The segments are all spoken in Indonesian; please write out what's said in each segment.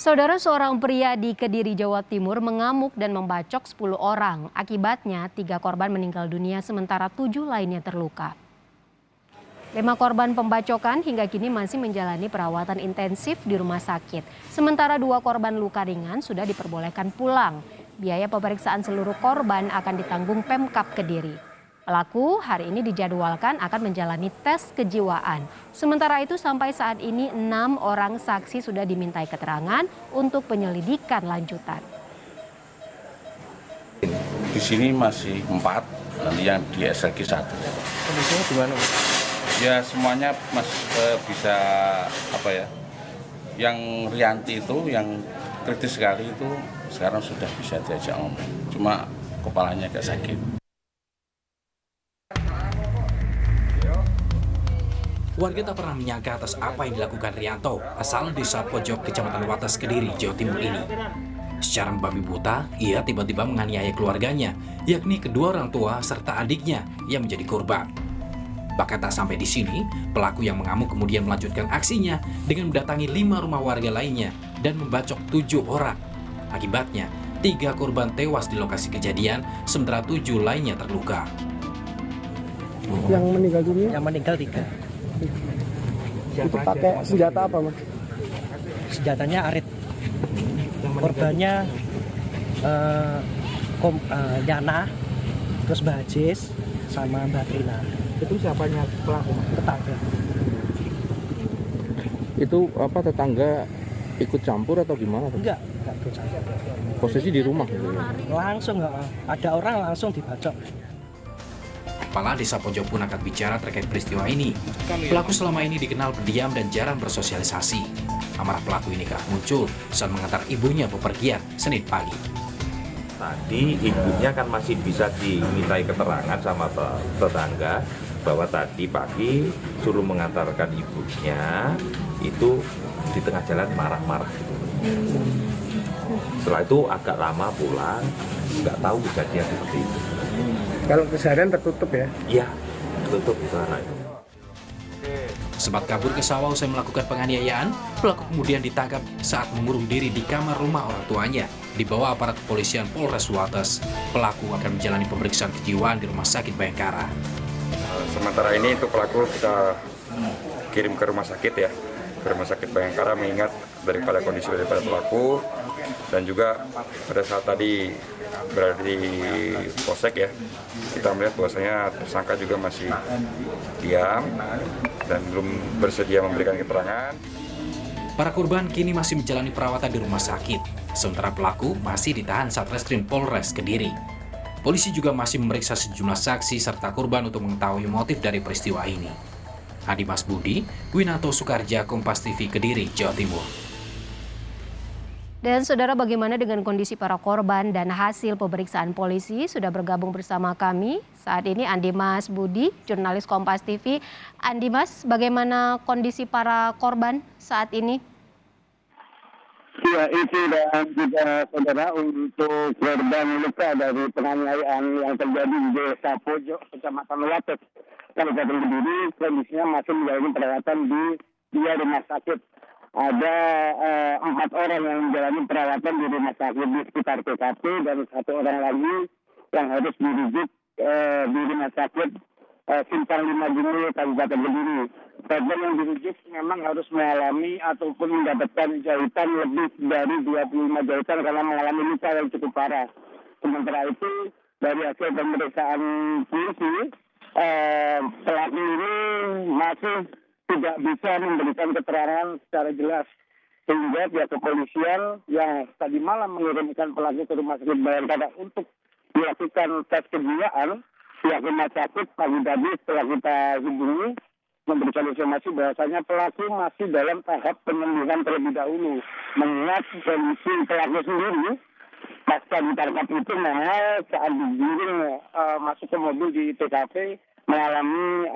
Saudara, seorang pria di Kediri, Jawa Timur mengamuk dan membacok 10 orang. Akibatnya 3 korban meninggal dunia sementara 7 lainnya terluka. 5 korban pembacokan hingga kini masih menjalani perawatan intensif di rumah sakit. Sementara 2 korban luka ringan sudah diperbolehkan pulang. Biaya pemeriksaan seluruh korban akan ditanggung Pemkab Kediri. Pelaku hari ini dijadwalkan akan menjalani tes kejiwaan. Sementara itu sampai saat ini 6 orang saksi sudah dimintai keterangan untuk penyelidikan lanjutan. Di sini masih 4, nanti yang di SLG 1. Kondisinya gimana? Ya semuanya bisa yang Rianti itu yang kritis sekali itu sekarang sudah bisa diajak ngomong. Cuma kepalanya agak sakit. Warga tak pernah menyangka atas apa yang dilakukan Rianto, asal desa Pojok, Kecamatan Wates, Kediri, Jawa Timur ini. Secara membabi buta, ia tiba-tiba menganiaya keluarganya, yakni kedua orang tua serta adiknya yang menjadi korban. Bahkan tak sampai di sini, pelaku yang mengamuk kemudian melanjutkan aksinya dengan mendatangi 5 rumah warga lainnya dan membacok 7 orang. Akibatnya, 3 korban tewas di lokasi kejadian, sementara 7 lainnya terluka. Yang meninggal dunia? Yang meninggal 3. Itu pakai senjata apa, Mas? Senjatanya arit. Korbannya Yana, terus Mbak Ajis, sama Mbak Trina. Itu siapanya pelaku? Tetangga. Itu apa, tetangga ikut campur atau gimana? Enggak ikut campur. Posisi di rumah? Langsung ada orang langsung dibacok. Kepala Desa Pojok pun angkat bicara terkait peristiwa ini. Pelaku selama ini dikenal pendiam dan jarang bersosialisasi. Amarah pelaku ini kerap muncul saat mengantar ibunya bepergian Senin pagi. Tadi ibunya kan masih bisa dimintai keterangan sama tetangga bahwa tadi pagi suruh mengantarkan ibunya itu di tengah jalan marah-marah. Setelah itu agak lama pulang, nggak tahu kejadian seperti itu. Kalau keseharian tertutup ya? Iya, tertutup itu anak itu. Sempat kabur ke sawah usai melakukan penganiayaan, pelaku kemudian ditangkap saat mengurung diri di kamar rumah orang tuanya. Di bawah aparat kepolisian Polres Wates, pelaku akan menjalani pemeriksaan kejiwaan di Rumah Sakit Bayangkara. Sementara ini itu pelaku kita kirim ke rumah sakit ya, ke Rumah Sakit Bayangkara, mengingat daripada kondisi daripada pelaku dan juga pada saat tadi berada di polsek ya, kita melihat bahwasanya tersangka juga masih diam dan belum bersedia memberikan keterangan. Para korban kini masih menjalani perawatan di rumah sakit, sementara pelaku masih ditahan Satreskrim Polres Kediri. Polisi juga masih memeriksa sejumlah saksi serta korban untuk mengetahui motif dari peristiwa ini. Adi Mas Budi, Winato Soekarja, Kompas TV, Kediri, Jawa Timur. Dan saudara, bagaimana dengan kondisi para korban dan hasil pemeriksaan polisi? Sudah bergabung bersama kami saat ini Andi Mas Budi, jurnalis Kompas TV. Andi Mas, bagaimana kondisi para korban saat ini? Ya, itu dan juga saudara, untuk korban luka dari penganiayaan yang terjadi di Desa Pojok, Kecamatan Wates, Kabupaten Kediri, kondisinya masih menjalani perawatan di 2 rumah sakit. Ada 4 orang yang menjalani perawatan di rumah sakit di sekitar TKP dan 1 orang lagi yang harus dirujuk di rumah sakit Simpang 5 Gunung, Kabupaten Kediri. Korban yang dirujuk memang harus mengalami ataupun mendapatkan jahitan lebih dari 25 jahitan karena mengalami luka yang cukup parah. Sementara itu dari hasil pemeriksaan polisi, pelaku ini masih tidak bisa memberikan keterangan secara jelas, sehingga pihak kepolisian yang tadi malam mengirimkan pelaku ke Rumah Sakit Bayangkara untuk dilakukan tes kejiwaan, pihak rumah sakit pagi tadi setelah kita hubungi memberikan informasi bahwasanya pelaku masih dalam tahap penyembuhan terlebih dahulu. Mengingat kondisi pelaku sendiri pasca ditangkap itu memang saat digiring masuk ke mobil di TKP mengalami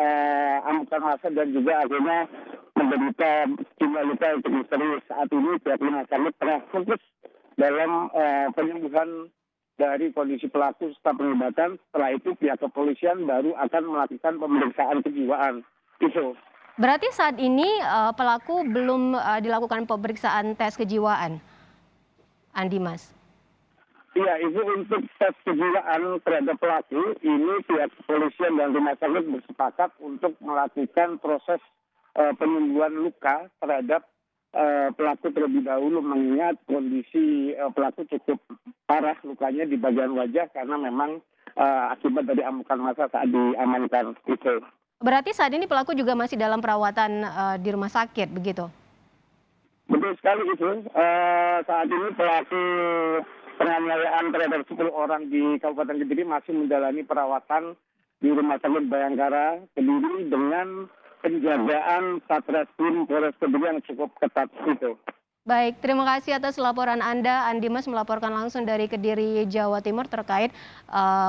amukan massa dan juga akhirnya menderita sejumlah luka yang cukup serius. Saat ini pihak rumah sakit tengah fokus dalam penyembuhan dari kondisi pelaku serta pengobatan. Setelah itu pihak kepolisian baru akan melakukan pemeriksaan kejiwaan. Itu. Berarti saat ini pelaku belum dilakukan pemeriksaan tes kejiwaan? Andi Mas. Iya, itu untuk tes kejiwaan terhadap pelaku, ini pihak kepolisian dan rumah sakit bersepakat untuk melakukan proses penyembuhan luka terhadap pelaku terlebih dahulu, mengingat kondisi pelaku cukup parah lukanya di bagian wajah karena memang akibat dari amukan massa saat diamankan. Itu. Berarti saat ini pelaku juga masih dalam perawatan di rumah sakit, begitu? Betul sekali itu. Saat ini pelaku penganiayaan terhadap 10 orang di Kabupaten Kediri masih menjalani perawatan di Rumah Sakit Bayangkara Kediri dengan penjagaan Satreskrim Polres Kediri yang cukup ketat itu. Baik, terima kasih atas laporan Anda. Andi Mas melaporkan langsung dari Kediri, Jawa Timur terkait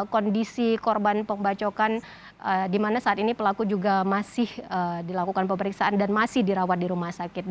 kondisi korban pembacokan di mana saat ini pelaku juga masih dilakukan pemeriksaan dan masih dirawat di rumah sakit.